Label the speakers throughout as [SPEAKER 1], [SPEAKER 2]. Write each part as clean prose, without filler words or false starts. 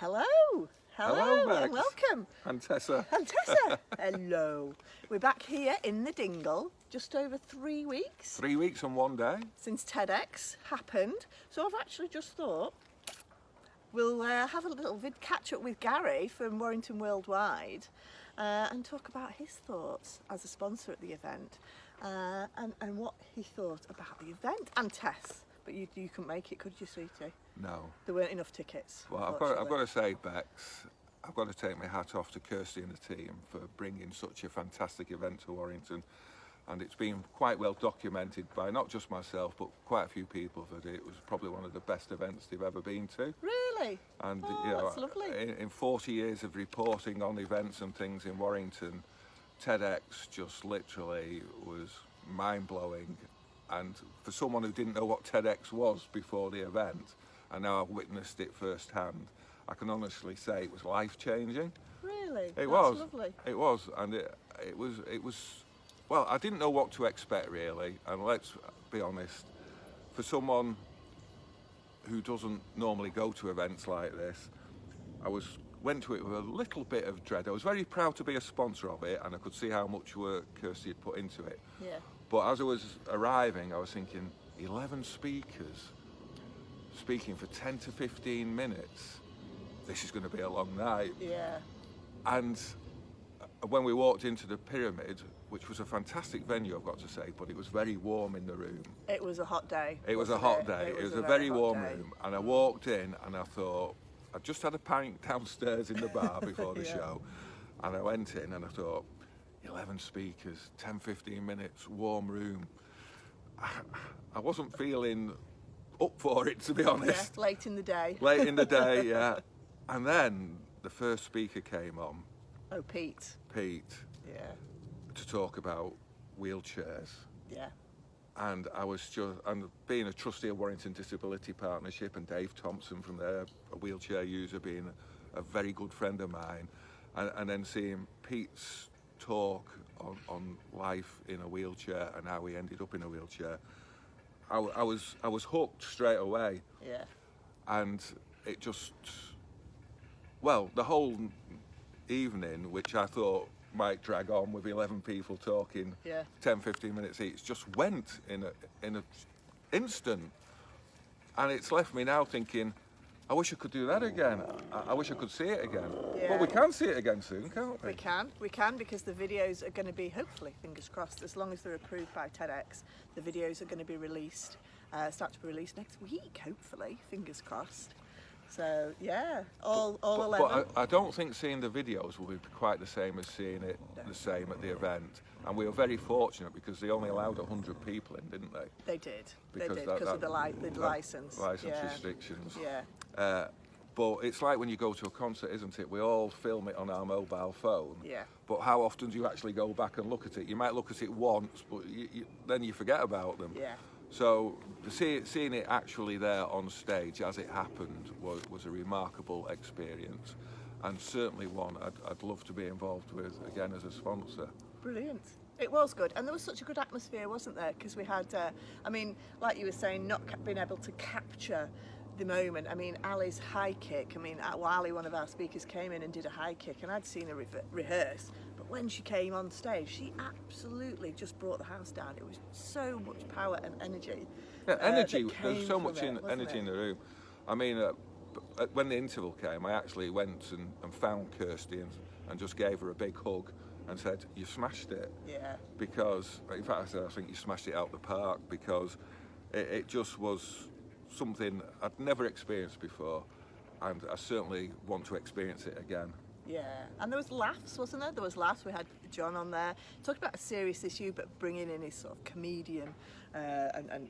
[SPEAKER 1] Hello.
[SPEAKER 2] Hello, Bex.
[SPEAKER 1] And welcome.
[SPEAKER 2] And Tessa.
[SPEAKER 1] And Tessa. Hello. We're back here in the Dingle, just over 3 weeks.
[SPEAKER 2] 3 weeks and 1 day.
[SPEAKER 1] Since TEDx happened. So I've actually just thought we'll have a little catch up with Gary from Warrington Worldwide and talk about his thoughts as a sponsor at the event and what he thought about the event. And Tess, but you couldn't make it, could you, sweetie?
[SPEAKER 2] No.
[SPEAKER 1] There weren't enough tickets.
[SPEAKER 2] Well, I've got to say, Bex, I've got to take my hat off to Kirsty and the team for bringing such a fantastic event to Warrington. And it's been quite well documented by not just myself, but quite a few people that it was probably one of the best events they've ever been to.
[SPEAKER 1] Really?
[SPEAKER 2] And
[SPEAKER 1] that's lovely.
[SPEAKER 2] In 40 years of reporting on events and things in Warrington, TEDx just literally was mind-blowing. And for someone who didn't know what TEDx was before the event, and now I've witnessed it firsthand, I can honestly say it was life-changing.
[SPEAKER 1] Really?
[SPEAKER 2] It was.
[SPEAKER 1] Lovely.
[SPEAKER 2] It was, and it was. Well, I didn't know what to expect really, and let's be honest, for someone who doesn't normally go to events like this, went to it with a little bit of dread. I was very proud to be a sponsor of it, and I could see how much work Kirsty had put into it.
[SPEAKER 1] Yeah.
[SPEAKER 2] But as I was arriving, I was thinking, 11 speakers speaking for 10 to 15 minutes. This is going to be a long night.
[SPEAKER 1] Yeah.
[SPEAKER 2] And when we walked into the Pyramid, which was a fantastic venue, I've got to say, but it was very warm in the room.
[SPEAKER 1] It was a hot day.
[SPEAKER 2] It was a hot day. It was a very warm room. And I walked in and I thought, I just had a pint downstairs in the bar before the show. And I went in and I thought, 11 speakers, 10, 15 minutes, warm room. I wasn't feeling up for it, to be honest.
[SPEAKER 1] Yeah, late in the day.
[SPEAKER 2] Late in the day, yeah. And then the first speaker came on.
[SPEAKER 1] Oh, Pete.
[SPEAKER 2] Pete.
[SPEAKER 1] Yeah.
[SPEAKER 2] To talk about wheelchairs.
[SPEAKER 1] Yeah.
[SPEAKER 2] And I was just, and being a trustee of Warrington Disability Partnership, and Dave Thompson from there, a wheelchair user, being a very good friend of mine, and then seeing Pete's talk on life in a wheelchair and how he ended up in a wheelchair, I was hooked straight away.
[SPEAKER 1] Yeah. And
[SPEAKER 2] it just, well, the whole evening, which I thought might drag on with 11 people talking 10-15 minutes each, just went in an instant, and it's left me now thinking, I wish I could do that again. I wish I could see it again.
[SPEAKER 1] Yeah.
[SPEAKER 2] But we can see it again soon, can't we?
[SPEAKER 1] We can, because the videos are going to be, hopefully, fingers crossed, as long as they're approved by TEDx, the videos are going to be released, start to be released next week, hopefully, fingers crossed. So yeah, all 11.
[SPEAKER 2] But I don't think seeing the videos will be quite the same as seeing it the same at the event. And we were very fortunate because they only allowed 100 people in, didn't they?
[SPEAKER 1] They did. Because of the license.
[SPEAKER 2] License restrictions.
[SPEAKER 1] Yeah.
[SPEAKER 2] But it's like when you go to a concert, isn't it? We all film it on our mobile phone.
[SPEAKER 1] Yeah.
[SPEAKER 2] But how often do you actually go back and look at it? You might look at it once, but then you forget about them.
[SPEAKER 1] Yeah.
[SPEAKER 2] So seeing it actually there on stage as it happened was a remarkable experience, and certainly one I'd love to be involved with again as a sponsor.
[SPEAKER 1] Brilliant. It was good, and there was such a good atmosphere, wasn't there? Because we had, I mean, like you were saying, not being able to capture the moment. I mean, Ali's high kick. I mean, Ali, one of our speakers, came in and did a high kick, and I'd seen her rehearse. But when she came on stage, she absolutely just brought the house down. It was so much power and energy.
[SPEAKER 2] Yeah, energy. There's so much energy in the room. I mean, when the interval came, I actually went and found Kirsty and just gave her a big hug and said, "You smashed it."
[SPEAKER 1] Yeah.
[SPEAKER 2] Because, in fact, I said, "I think you smashed it out the park," because it just was something I'd never experienced before, and I certainly want to experience it again.
[SPEAKER 1] Yeah, and there was laughs, wasn't there? There was laughs. We had John on there, talked about a serious issue, but bringing in his sort of comedian and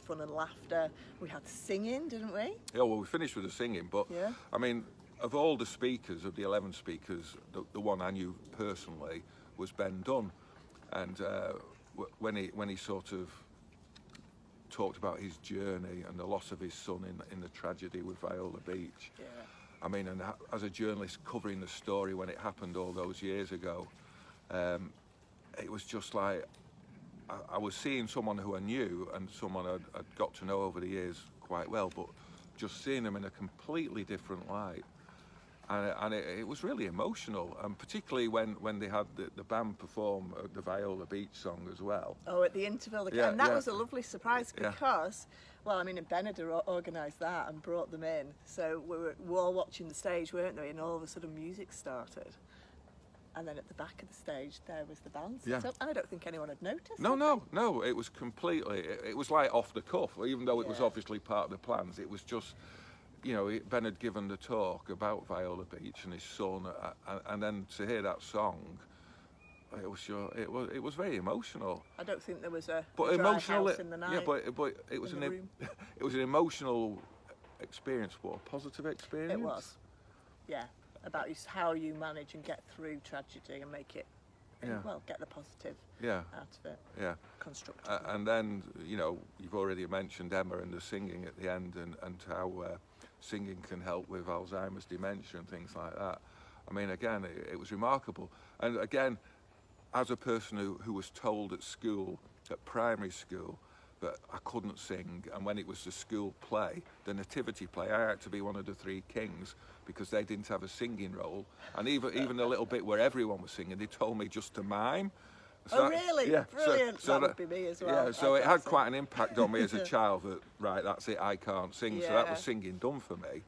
[SPEAKER 1] fun and laughter. We had singing, didn't we?
[SPEAKER 2] Yeah, well, we finished with the singing, but I mean, of all the speakers, of the 11 speakers, the one I knew personally was Ben Dunn, and when he sort of talked about his journey and the loss of his son in the tragedy with Viola Beach.
[SPEAKER 1] Yeah.
[SPEAKER 2] I mean, and as a journalist covering the story when it happened all those years ago, it was just like I was seeing someone who I knew and someone I'd got to know over the years quite well, but just seeing them in a completely different light. And it was really emotional, and particularly when they had the band perform the Viola Beach song as well.
[SPEAKER 1] Oh, at the interval,
[SPEAKER 2] Yeah,
[SPEAKER 1] and that
[SPEAKER 2] yeah.
[SPEAKER 1] was a lovely surprise
[SPEAKER 2] Yeah.
[SPEAKER 1] because, well, I mean, and Bennett organised that and brought them in, so we were all watching the stage, weren't we? And all of a sudden, music started, and then at the back of the stage, there was the band.
[SPEAKER 2] Yeah.
[SPEAKER 1] So I don't think anyone had noticed.
[SPEAKER 2] No,
[SPEAKER 1] had
[SPEAKER 2] no, no. It was completely. It was like off the cuff, even though it was
[SPEAKER 1] Yeah.
[SPEAKER 2] obviously part of the plans. It was just, you know, Ben had given the talk about Viola Beach and his son, and then to hear that song, it was sure it was very emotional.
[SPEAKER 1] they? I don't think there was a
[SPEAKER 2] But
[SPEAKER 1] dry
[SPEAKER 2] emotional,
[SPEAKER 1] house in the night.
[SPEAKER 2] yeah. But it was
[SPEAKER 1] in the
[SPEAKER 2] an
[SPEAKER 1] room.
[SPEAKER 2] it was an emotional experience, but a positive experience.
[SPEAKER 1] It was, yeah, about how you manage and get through tragedy and make it,
[SPEAKER 2] Yeah.
[SPEAKER 1] well, get the positive
[SPEAKER 2] Yeah,
[SPEAKER 1] out of it,
[SPEAKER 2] yeah.
[SPEAKER 1] constructive.
[SPEAKER 2] And then, you know, you've already mentioned Emma and the singing at the end, and how singing can help with Alzheimer's, dementia and things like that. I mean, again, it was remarkable. And again, as a person who was told at school, at primary school, that I couldn't sing, and when it was the school play, the nativity play, I had to be one of the three kings because they didn't have a singing role. And even the little bit where everyone was singing, they told me just to mime.
[SPEAKER 1] Oh, really?
[SPEAKER 2] Yeah.
[SPEAKER 1] Brilliant. That would be me as well.
[SPEAKER 2] Yeah, so
[SPEAKER 1] I
[SPEAKER 2] it
[SPEAKER 1] can't
[SPEAKER 2] had
[SPEAKER 1] sing.
[SPEAKER 2] quite an impact on me as a child that, right, that's it, I can't sing. So that
[SPEAKER 1] Yeah.
[SPEAKER 2] was singing done for me.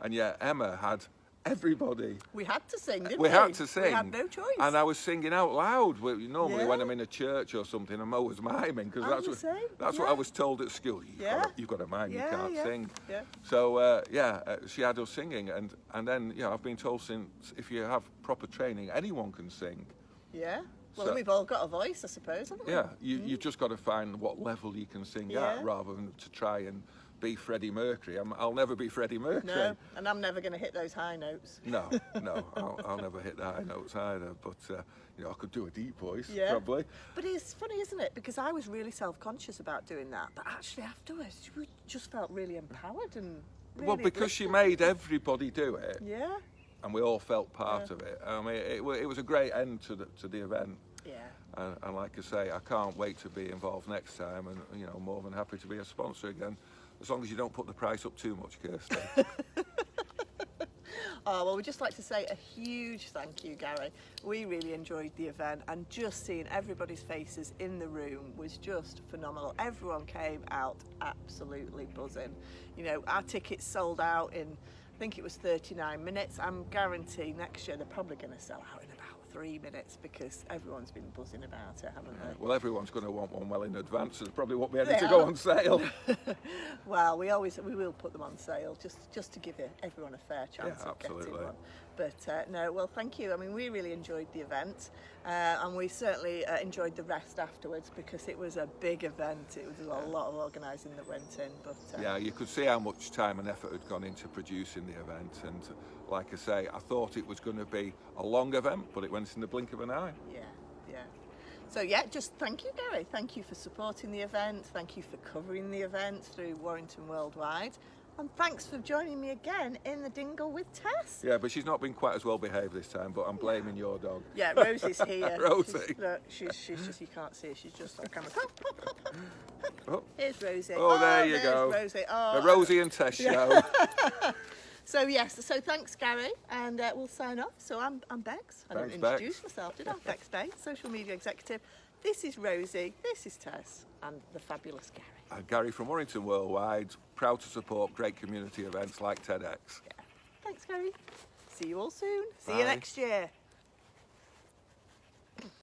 [SPEAKER 2] And yet Emma had everybody.
[SPEAKER 1] We had to sing, didn't we?
[SPEAKER 2] We had to sing.
[SPEAKER 1] We had no choice.
[SPEAKER 2] And I was singing out loud. Normally
[SPEAKER 1] Yeah.
[SPEAKER 2] when I'm in a church or something, I'm always miming because
[SPEAKER 1] I'm
[SPEAKER 2] that's
[SPEAKER 1] the
[SPEAKER 2] what
[SPEAKER 1] same,
[SPEAKER 2] that's what
[SPEAKER 1] yeah.
[SPEAKER 2] I was told at school.
[SPEAKER 1] Yeah.
[SPEAKER 2] You've got to mime,
[SPEAKER 1] Yeah,
[SPEAKER 2] you can't
[SPEAKER 1] yeah,
[SPEAKER 2] sing.
[SPEAKER 1] yeah.
[SPEAKER 2] So she had us singing, and then I've been told since if you have proper training, anyone can sing.
[SPEAKER 1] Yeah. Well,
[SPEAKER 2] So-
[SPEAKER 1] we've all got a voice, I suppose, haven't we?
[SPEAKER 2] Yeah, you've just got to find what level you can sing
[SPEAKER 1] Yeah.
[SPEAKER 2] at, rather than to try and be Freddie Mercury. I'll never be Freddie Mercury.
[SPEAKER 1] No, and I'm never going to hit those high notes.
[SPEAKER 2] No, I'll never hit the high notes either. But I could do a deep voice,
[SPEAKER 1] Yeah.
[SPEAKER 2] probably.
[SPEAKER 1] But it's funny, isn't it? Because I was really self-conscious about doing that, but actually afterwards, we just felt really empowered and really
[SPEAKER 2] Well, because she
[SPEAKER 1] uplifted.
[SPEAKER 2] made everybody do it,
[SPEAKER 1] Yeah.
[SPEAKER 2] and we all felt part
[SPEAKER 1] Yeah.
[SPEAKER 2] of it. I mean, it was a great end to the event.
[SPEAKER 1] Yeah.
[SPEAKER 2] And like I say, I can't wait to be involved next time, and more than happy to be a sponsor again, as long as you don't put the price up too much, Kirsty.
[SPEAKER 1] Oh, well, we'd just like to say a huge thank you, Gary. We really enjoyed the event, and just seeing everybody's faces in the room was just phenomenal. Everyone came out absolutely buzzing. Our tickets sold out in, I think it was 39 minutes. I'm guaranteeing next year they're probably going to sell out in about 3 minutes because everyone's been buzzing about it, haven't they?
[SPEAKER 2] Well, everyone's going to want one well in advance, so there probably won't be any
[SPEAKER 1] They
[SPEAKER 2] to go
[SPEAKER 1] are.
[SPEAKER 2] on sale.
[SPEAKER 1] Well, we will put them on sale just to give everyone a fair chance
[SPEAKER 2] Yeah,
[SPEAKER 1] of getting
[SPEAKER 2] absolutely.
[SPEAKER 1] one. But no, well, thank you. I mean, we really enjoyed the event, and we certainly enjoyed the rest afterwards because it was a big event. It was a lot of organising that went in. But
[SPEAKER 2] Yeah, you could see how much time and effort had gone into producing the event, and like I say, I thought it was going to be a long event, but it went in the blink of an eye.
[SPEAKER 1] yeah. So yeah, just thank you, Gary. Thank you for supporting the event. Thank you for covering the event through Warrington Worldwide. And thanks for joining me again in the Dingle with Tess.
[SPEAKER 2] Yeah, but she's not been quite as well behaved this time, but I'm blaming your dog.
[SPEAKER 1] Yeah, Rosie's here.
[SPEAKER 2] Rosie.
[SPEAKER 1] She's just, you can't see her, she's just on camera. Pop, pop, pop, pop.
[SPEAKER 2] Oh,
[SPEAKER 1] Here's Rosie.
[SPEAKER 2] Oh, there you
[SPEAKER 1] there's
[SPEAKER 2] go.
[SPEAKER 1] Rosie. Oh,
[SPEAKER 2] the Rosie and Tess show.
[SPEAKER 1] So yes, so thanks, Gary, and we'll sign off. So I'm Bex. I
[SPEAKER 2] Thanks,
[SPEAKER 1] didn't
[SPEAKER 2] Bex.
[SPEAKER 1] introduce myself, did I? Bex Day, social media executive. This is Rosie, this is Tess, and the fabulous Gary.
[SPEAKER 2] Gary from Warrington Worldwide, proud to support great community events like TEDx.
[SPEAKER 1] Yeah. Thanks, Gary. See you all soon. See you
[SPEAKER 2] Bye.
[SPEAKER 1] next year.